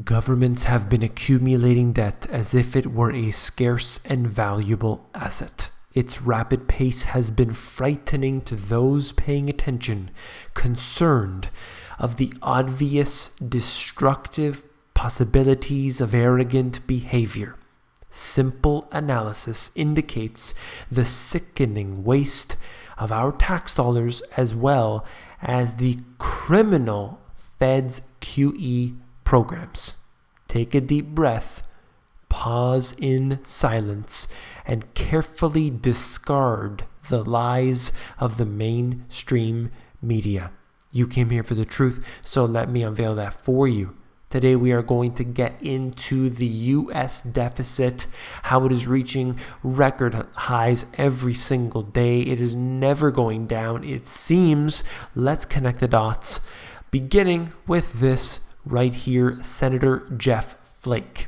Governments have been accumulating debt as if it were a scarce and valuable asset. Its rapid pace has been frightening to those paying attention, concerned of the obvious destructive possibilities of arrogant behavior. Simple analysis indicates the sickening waste of our tax dollars as well as the criminal Fed's QE programs. Take a deep breath, pause in silence, and carefully discard the lies of the mainstream media. You came here for the truth, so let me unveil that for you. Today we are going to get into the U.S. deficit, how it is reaching record highs every single day. It is never going down, it seems. Let's connect the dots, beginning with this right here. Senator Jeff Flake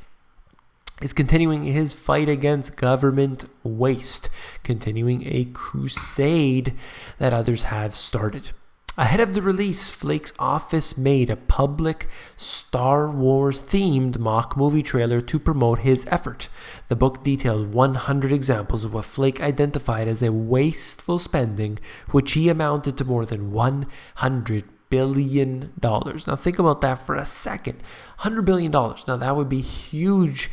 is continuing his fight against government waste, continuing a crusade that others have started. Ahead of the release, Flake's office made a public Star Wars themed mock movie trailer to promote his effort. The book detailed 100 examples of what Flake identified as a wasteful spending, which he amounted to more than $100 billion. Now think about that for a second. $100 billion. Now that would be huge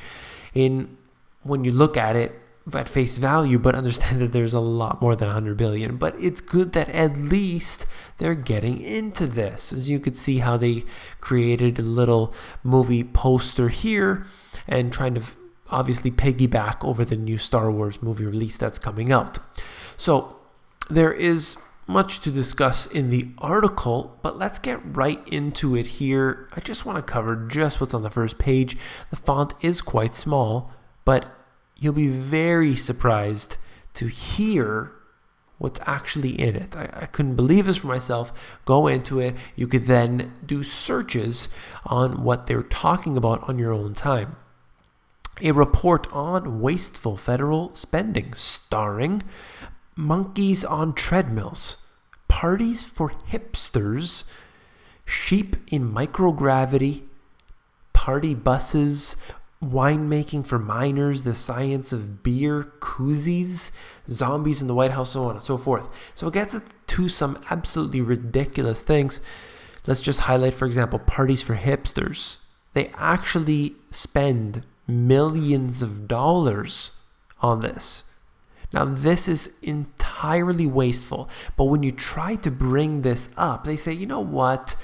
when you look at it at face value, but understand that there's a lot more than 100 billion. But it's good that at least they're getting into this. As you could see how they created a little movie poster here and trying to obviously piggyback over the new Star Wars movie release that's coming out. So there is much to discuss in the article, but let's get right into it here. I just want to cover just what's on the first page. The font is quite small, but you'll be very surprised to hear what's actually in it. I couldn't believe this for myself. Go into it. You could then do searches on what they're talking about on your own time. A report on wasteful federal spending, starring monkeys on treadmills, parties for hipsters, sheep in microgravity, party buses, winemaking for minors, the science of beer, koozies, zombies in the White House, so on and so forth. So it gets to some absolutely ridiculous things. Let's just highlight, for example, parties for hipsters. They actually spend millions of dollars on this. Now, this is entirely wasteful, but when you try to bring this up, they say, you know what,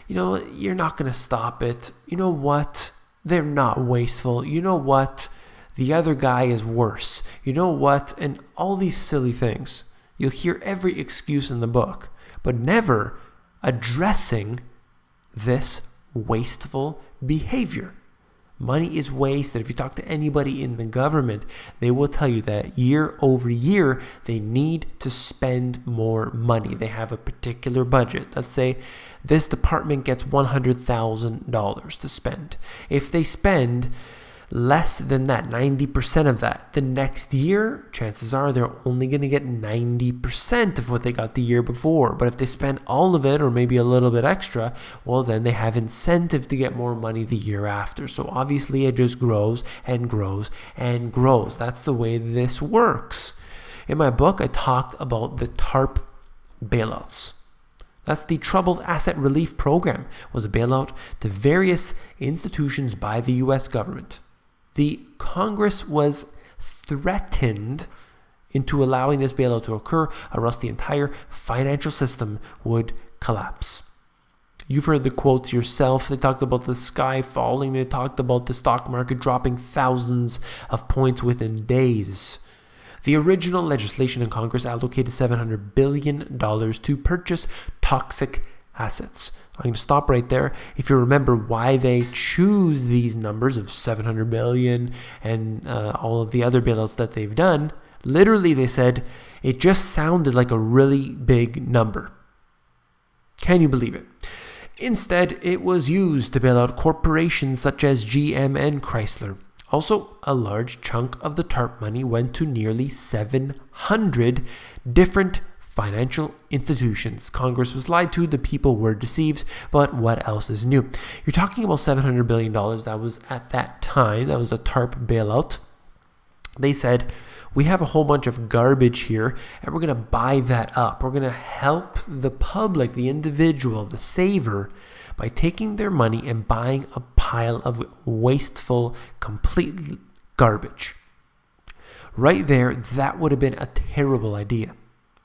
you're not going to stop it. You know what, they're not wasteful. You know what, the other guy is worse. You know what, and all these silly things. You'll hear every excuse in the book, but never addressing this wasteful behavior. Money is wasted. If you talk to anybody in the government, they will tell you that year over year, they need to spend more money. They have a particular budget. Let's say this department gets $100,000 to spend. If they spend less than that, 90% of that, the next year, chances are they're only going to get 90% of what they got the year before. But if they spend all of it or maybe a little bit extra, well, then they have incentive to get more money the year after. So obviously it just grows and grows and grows. That's the way this works. In my book, I talked about the TARP bailouts. That's the Troubled Asset Relief Program. It was a bailout to various institutions by the U.S. government. The Congress was threatened into allowing this bailout to occur, or else the entire financial system would collapse. You've heard the quotes yourself. They talked about the sky falling. They talked about the stock market dropping thousands of points within days. The original legislation in Congress allocated $700 billion to purchase toxic assets. I'm going to stop right there. If you remember why they choose these numbers of 700 billion and all of the other bailouts that they've done, literally they said it just sounded like a really big number. Can you believe it? Instead, it was used to bail out corporations such as GM and Chrysler. Also, a large chunk of the TARP money went to nearly 700 different financial institutions. Congress was lied to, the people were deceived, but what else is new? You're talking about $700 billion. That was at that time, that was a TARP bailout. They said, we have a whole bunch of garbage here, and we're going to buy that up. We're going to help the public, the individual, the saver, by taking their money and buying a pile of wasteful, complete garbage. Right there, that would have been a terrible idea.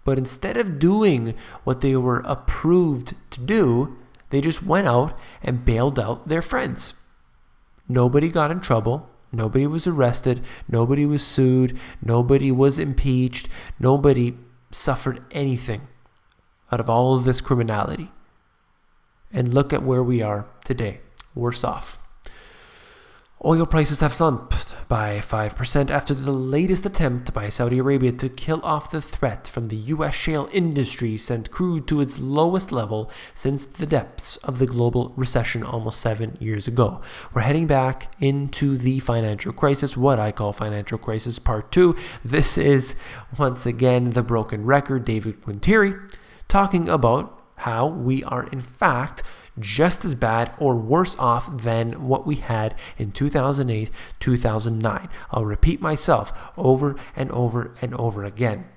But instead of doing what they were approved to do, they just went out and bailed out their friends. Nobody got in trouble. Nobody was arrested. Nobody was sued. Nobody was impeached. Nobody suffered anything out of all of this criminality. And look at where we are today. Worse off. Oil prices have slumped by 5% after the latest attempt by Saudi Arabia to kill off the threat from the U.S. shale industry sent crude to its lowest level since the depths of the global recession almost 7 years ago. We're heading back into the financial crisis, what I call financial crisis part 2. This is, once again, the broken record, David Quinteri, talking about how we are, in fact, just as bad or worse off than what we had in 2008, 2009. I'll repeat myself over and over and over again.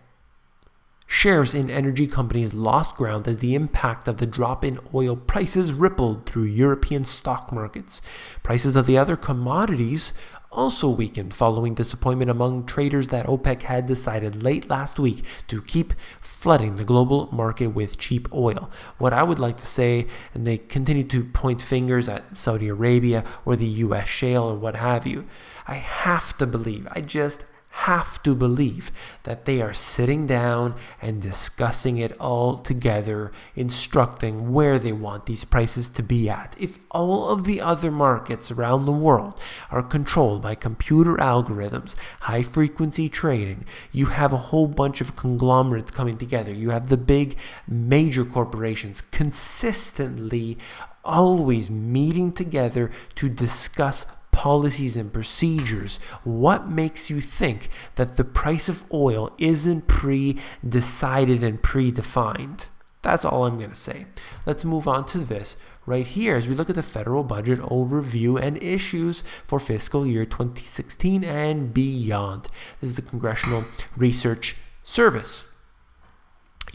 Shares in energy companies lost ground as the impact of the drop in oil prices rippled through European stock markets. Prices of the other commodities also weakened following disappointment among traders that OPEC had decided late last week to keep flooding the global market with cheap oil. What I would like to say, and they continue to point fingers at Saudi Arabia or the US shale or what have you, I have to believe, I just have to believe that they are sitting down and discussing it all together, instructing where they want these prices to be at. If all of the other markets around the world are controlled by computer algorithms, high frequency trading, you have a whole bunch of conglomerates coming together. You have the big major corporations consistently always meeting together to discuss policies and procedures. What makes you think that the price of oil isn't pre-decided and predefined? That's all I'm going to say. Let's move on to this right here as we look at the federal budget overview and issues for fiscal year 2016 and beyond. This is the Congressional Research Service.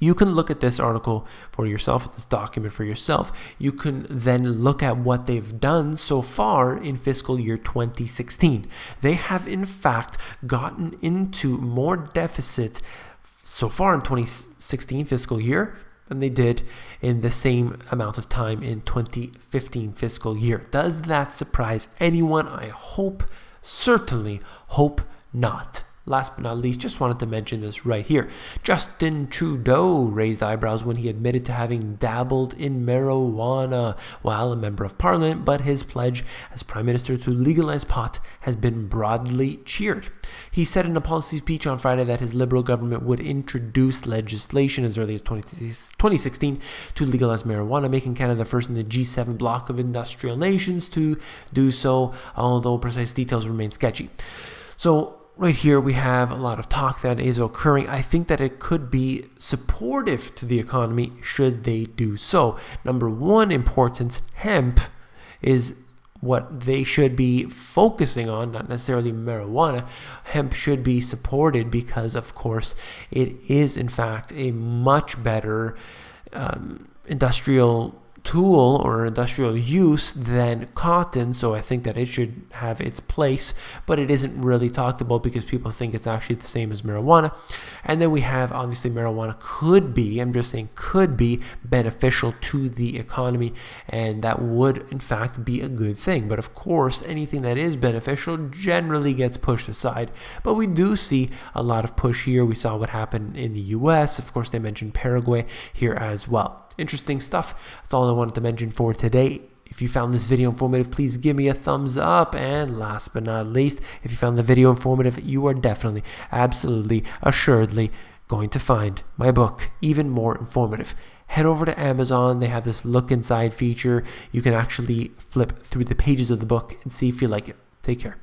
You can look at this article for yourself, this document for yourself. You can then look at what they've done so far in fiscal year 2016. They have, in fact, gotten into more deficit so far in 2016 fiscal year than they did in the same amount of time in 2015 fiscal year. Does that surprise anyone? I certainly hope not. Last but not least, just wanted to mention this right here. Justin Trudeau raised eyebrows when he admitted to having dabbled in marijuana while a member of parliament, but his pledge as prime minister to legalize pot has been broadly cheered. He said in a policy speech on Friday that his Liberal government would introduce legislation as early as 2016 to legalize marijuana, making Canada the first in the G7 bloc of industrial nations to do so, although precise details remain sketchy. So, right here, we have a lot of talk that is occurring. I think that it could be supportive to the economy should they do so. Number one importance, hemp is what they should be focusing on, not necessarily marijuana. Hemp should be supported because, of course, it is, in fact, a much better industrial tool or industrial use than cotton, so I think that it should have its place, but it isn't really talked about because people think it's actually the same as marijuana. And then we have, obviously, marijuana could be, I'm just saying could be, beneficial to the economy, and that would in fact be a good thing. But of course, anything that is beneficial generally gets pushed aside. But we do see a lot of push here. We saw what happened in the US. Of course, they mentioned Paraguay here as well. Interesting stuff. That's all I wanted to mention for today. If you found this video informative, please give me a thumbs up. And last but not least, if you found the video informative, you are definitely, absolutely, assuredly going to find my book even more informative. Head over to Amazon. They have this look inside feature. You can actually flip through the pages of the book and see if you like it. Take care.